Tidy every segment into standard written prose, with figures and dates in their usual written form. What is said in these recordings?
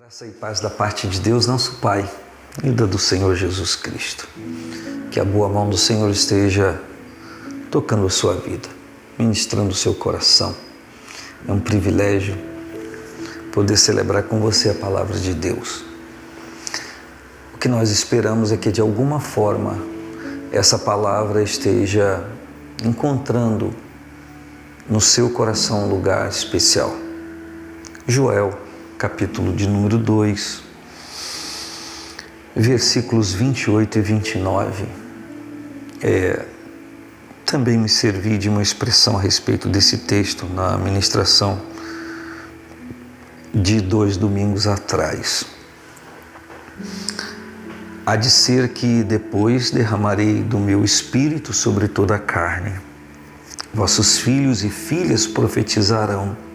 Graça e paz da parte de Deus, nosso Pai, e da do Senhor Jesus Cristo. Que a boa mão do Senhor esteja tocando a sua vida, ministrando o seu coração. É um privilégio poder celebrar com você a palavra de Deus. O que nós esperamos é que de alguma forma essa palavra esteja encontrando no seu coração um lugar especial. Joel, capítulo de número 2, versículos 28 e 29. Também me servi de uma expressão a respeito desse texto na ministração de 2 domingos atrás. Há de ser que depois derramarei do meu espírito sobre toda a carne. Vossos filhos e filhas profetizarão.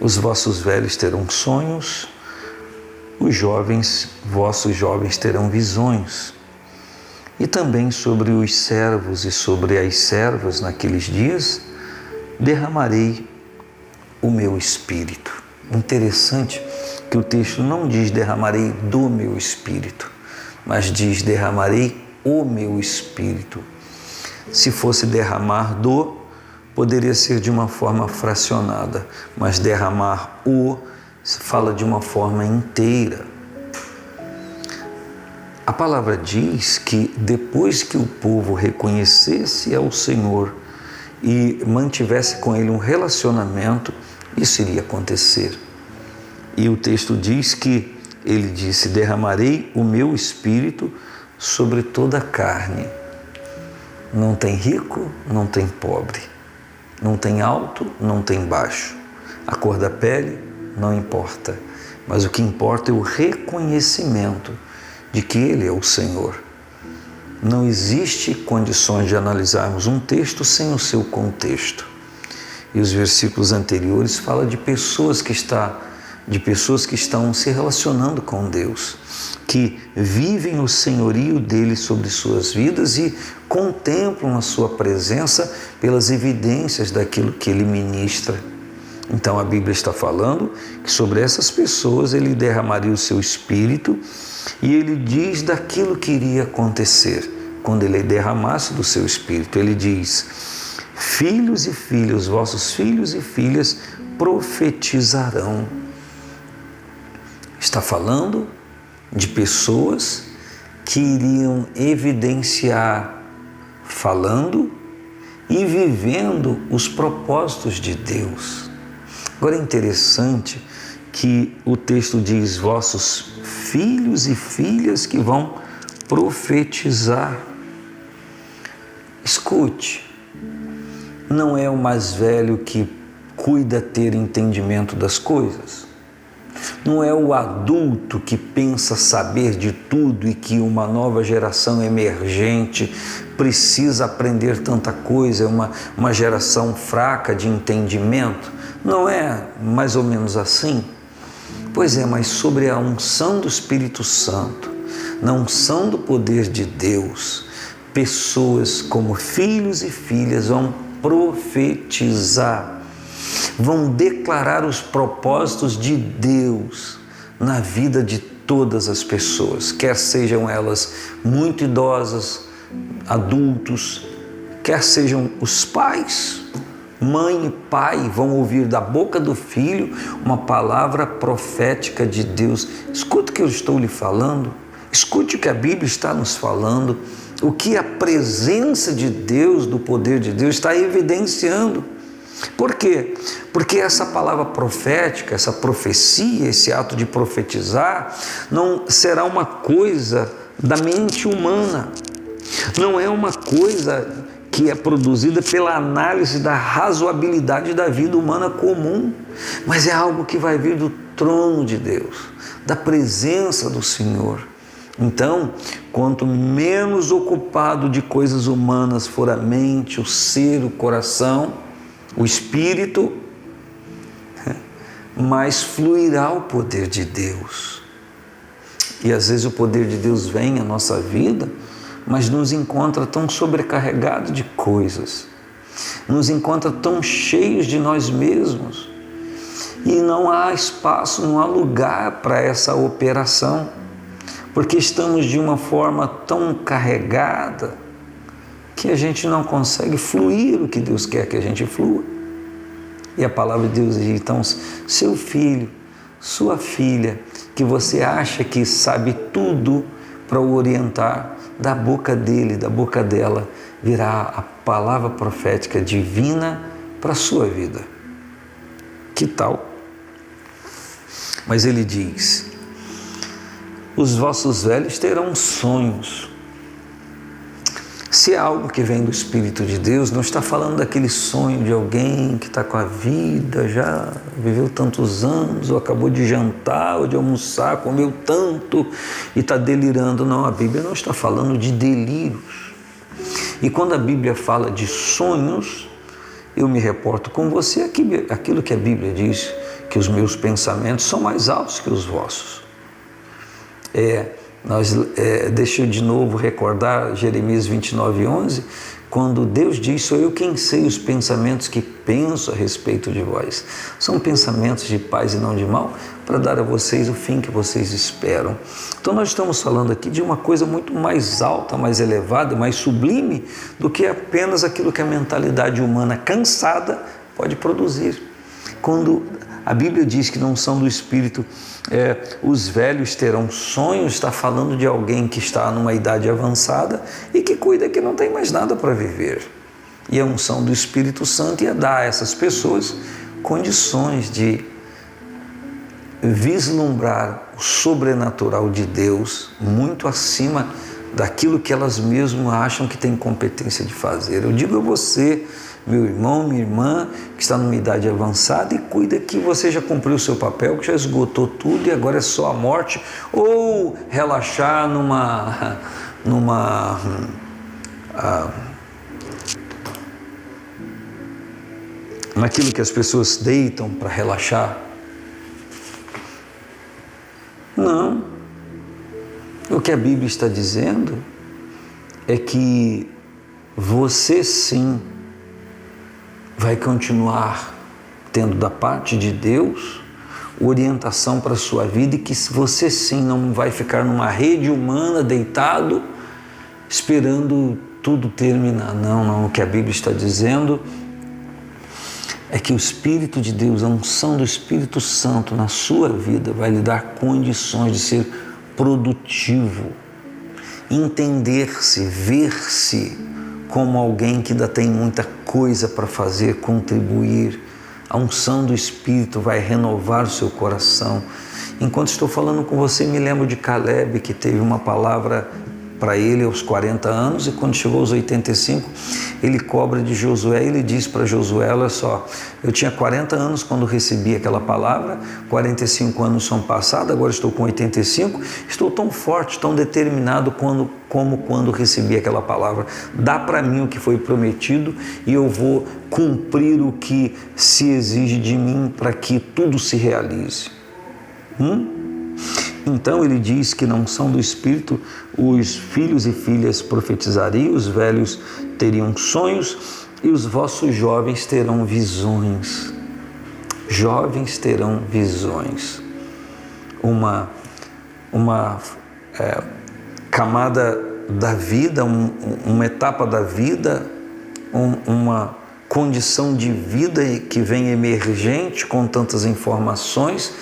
Os vossos velhos terão sonhos, vossos jovens terão visões. E também sobre os servos e sobre as servas naqueles dias derramarei o meu espírito. Interessante que o texto não diz derramarei do meu espírito, mas diz derramarei o meu espírito. Se fosse derramar do, poderia ser de uma forma fracionada, mas derramar o se fala de uma forma inteira. A palavra diz que depois que o povo reconhecesse ao Senhor e mantivesse com Ele um relacionamento, isso iria acontecer. E o texto diz que Ele disse, derramarei o meu espírito sobre toda a carne. Não tem rico, não tem pobre. Não tem alto, não tem baixo. A cor da pele não importa. Mas o que importa é o reconhecimento de que Ele é o Senhor. Não existe condições de analisarmos um texto sem o seu contexto. E os versículos anteriores falam de pessoas que estão se relacionando com Deus, que vivem o senhorio dele sobre suas vidas e contemplam a sua presença pelas evidências daquilo que ele ministra. Então a Bíblia está falando que sobre essas pessoas ele derramaria o seu espírito e ele diz daquilo que iria acontecer quando ele derramasse do seu espírito. Ele diz, filhos e filhas, vossos filhos e filhas profetizarão. Está falando de pessoas que iriam evidenciar, falando e vivendo os propósitos de Deus. Agora é interessante que o texto diz, vossos filhos e filhas que vão profetizar. Escute, não é o mais velho que cuida ter entendimento das coisas. Não é o adulto que pensa saber de tudo e que uma nova geração emergente precisa aprender tanta coisa, uma geração fraca de entendimento. Não é mais ou menos assim? Pois é, mas sobre a unção do Espírito Santo, na unção do poder de Deus, pessoas como filhos e filhas vão profetizar. Vão declarar os propósitos de Deus na vida de todas as pessoas, quer sejam elas muito idosas, adultos, quer sejam os pais, mãe e pai, vão ouvir da boca do filho uma palavra profética de Deus. Escute o que eu estou lhe falando, escute o que a Bíblia está nos falando, o que a presença de Deus, do poder de Deus está evidenciando. Por quê? Porque essa palavra profética, essa profecia, esse ato de profetizar, não será uma coisa da mente humana. Não é uma coisa que é produzida pela análise da razoabilidade da vida humana comum, mas é algo que vai vir do trono de Deus, da presença do Senhor. Então, quanto menos ocupado de coisas humanas for a mente, o ser, o coração, o espírito, mais fluirá o poder de Deus. E às vezes o poder de Deus vem à nossa vida, mas nos encontra tão sobrecarregados de coisas, nos encontra tão cheios de nós mesmos, E não há espaço, não há lugar para essa operação, porque estamos de uma forma tão carregada que a gente não consegue fluir o que Deus quer que a gente flua. E a palavra de Deus diz, então, seu filho, sua filha, que você acha que sabe tudo para o orientar, da boca dele, da boca dela, virá a palavra profética divina para a sua vida. Que tal? Mas ele diz, os vossos velhos terão sonhos. Se é algo que vem do Espírito de Deus, não está falando daquele sonho de alguém que está com a vida, já viveu tantos anos, ou acabou de jantar, ou de almoçar, comeu tanto e está delirando. Não, a Bíblia não está falando de delírios. E quando a Bíblia fala de sonhos, eu me reporto com você aquilo que a Bíblia diz, que os meus pensamentos são mais altos que os vossos. Deixa eu de novo recordar Jeremias 29:11, quando Deus diz, sou eu quem sei os pensamentos que penso a respeito de vós. São pensamentos de paz e não de mal, para dar a vocês o fim que vocês esperam. Então nós estamos falando aqui de uma coisa muito mais alta, mais elevada, mais sublime do que apenas aquilo que a mentalidade humana cansada pode produzir. Quando a Bíblia diz que não são do Espírito, os velhos terão sonhos, está falando de alguém que está numa idade avançada e que cuida que não tem mais nada para viver. E a unção do Espírito Santo ia dar a essas pessoas condições de vislumbrar o sobrenatural de Deus muito acima daquilo que elas mesmas acham que têm competência de fazer. Eu digo a você, meu irmão, minha irmã, que está numa idade avançada e cuida que você já cumpriu o seu papel, que já esgotou tudo e agora é só a morte, ou relaxar naquilo que as pessoas deitam para relaxar. Não. O que a Bíblia está dizendo é que você sim vai continuar tendo da parte de Deus orientação para a sua vida e que você sim não vai ficar numa rede humana deitado esperando tudo terminar. Não. O que a Bíblia está dizendo é que o Espírito de Deus, a unção do Espírito Santo na sua vida vai lhe dar condições de ser produtivo, entender-se, ver-se como alguém que ainda tem muita coisa para fazer, contribuir. A unção do Espírito vai renovar o seu coração. Enquanto estou falando com você, me lembro de Caleb, que teve uma palavra para ele aos 40 anos, e quando chegou aos 85, ele cobra de Josué e ele diz para Josué, olha só, eu tinha 40 anos quando recebi aquela palavra, 45 anos são passados, agora estou com 85, estou tão forte, tão determinado como quando recebi aquela palavra. Dá para mim o que foi prometido e eu vou cumprir o que se exige de mim para que tudo se realize. Então ele diz que na unção do Espírito os filhos e filhas profetizariam, os velhos teriam sonhos e os vossos jovens terão visões. Jovens terão visões. Uma camada da vida, uma etapa da vida, uma condição de vida que vem emergente com tantas informações.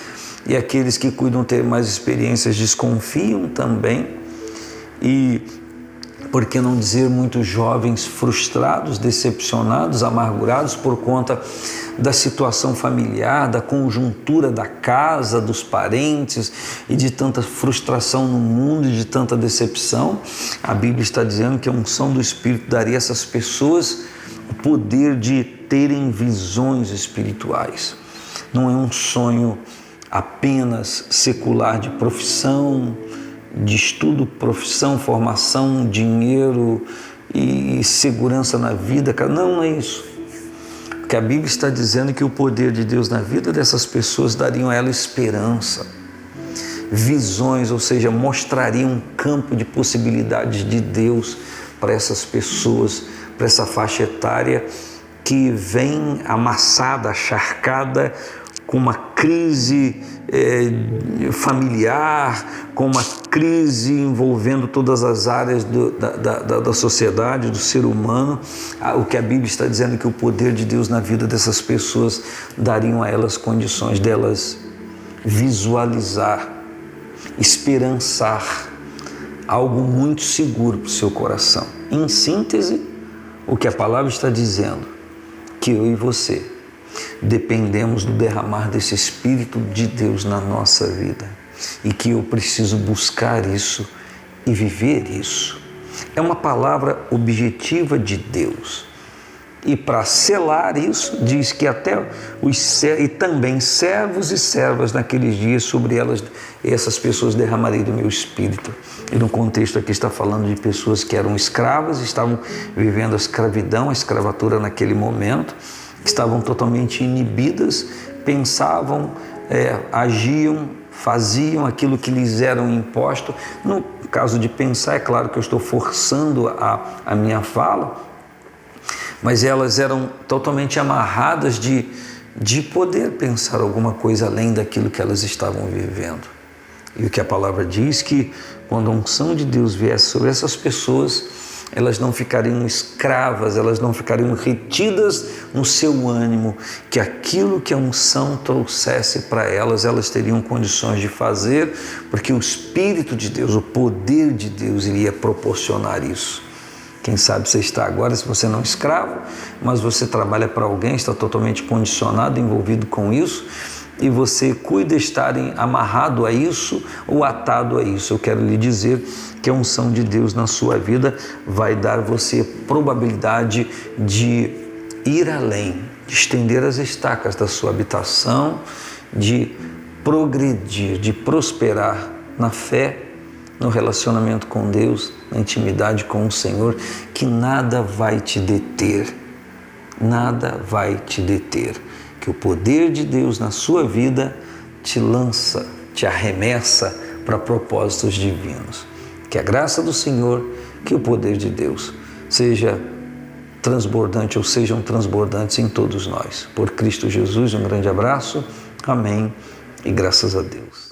E aqueles que cuidam ter mais experiências desconfiam também. E, por que não dizer, muitos jovens frustrados, decepcionados, amargurados por conta da situação familiar, da conjuntura da casa, dos parentes e de tanta frustração no mundo e de tanta decepção. A Bíblia está dizendo que a unção do Espírito daria a essas pessoas o poder de terem visões espirituais. Não é um sonho apenas secular de profissão, de estudo, profissão, formação, dinheiro e segurança na vida. Não é isso. Porque a Bíblia está dizendo que o poder de Deus na vida dessas pessoas daria a ela esperança, visões, ou seja, mostraria um campo de possibilidades de Deus para essas pessoas, para essa faixa etária que vem amassada, acharcada com uma crise familiar, com uma crise envolvendo todas as áreas da sociedade, do ser humano. O que a Bíblia está dizendo é que o poder de Deus na vida dessas pessoas dariam a elas condições delas visualizar, esperançar algo muito seguro para o seu coração. Em síntese, o que a palavra está dizendo, que eu e você dependemos do derramar desse Espírito de Deus na nossa vida e que eu preciso buscar isso e viver isso. É uma palavra objetiva de Deus. E para selar isso, diz que até e também servos e servas naqueles dias sobre elas, essas pessoas derramarei do meu Espírito. E no contexto aqui está falando de pessoas que eram escravas, estavam vivendo a escravidão, a escravatura naquele momento, estavam totalmente inibidas, pensavam, agiam, faziam aquilo que lhes era imposto. No caso de pensar, é claro que eu estou forçando a minha fala, mas elas eram totalmente amarradas de poder pensar alguma coisa além daquilo que elas estavam vivendo. E o que a palavra diz que quando a unção de Deus viesse sobre essas pessoas, elas não ficariam escravas, elas não ficariam retidas no seu ânimo, que aquilo que a unção trouxesse para elas, elas teriam condições de fazer, porque o Espírito de Deus, o poder de Deus iria proporcionar isso. Quem sabe você está agora, se você não é escravo, mas você trabalha para alguém, está totalmente condicionado, envolvido com isso, e você cuida de estar amarrado a isso ou atado a isso. Eu quero lhe dizer que a unção de Deus na sua vida vai dar você probabilidade de ir além, de estender as estacas da sua habitação, de progredir, de prosperar na fé, no relacionamento com Deus, na intimidade com o Senhor, que nada vai te deter, nada vai te deter, que o poder de Deus na sua vida te lança, te arremessa para propósitos divinos. Que a graça do Senhor, que o poder de Deus seja transbordante ou sejam transbordantes em todos nós. Por Cristo Jesus, um grande abraço, amém e graças a Deus.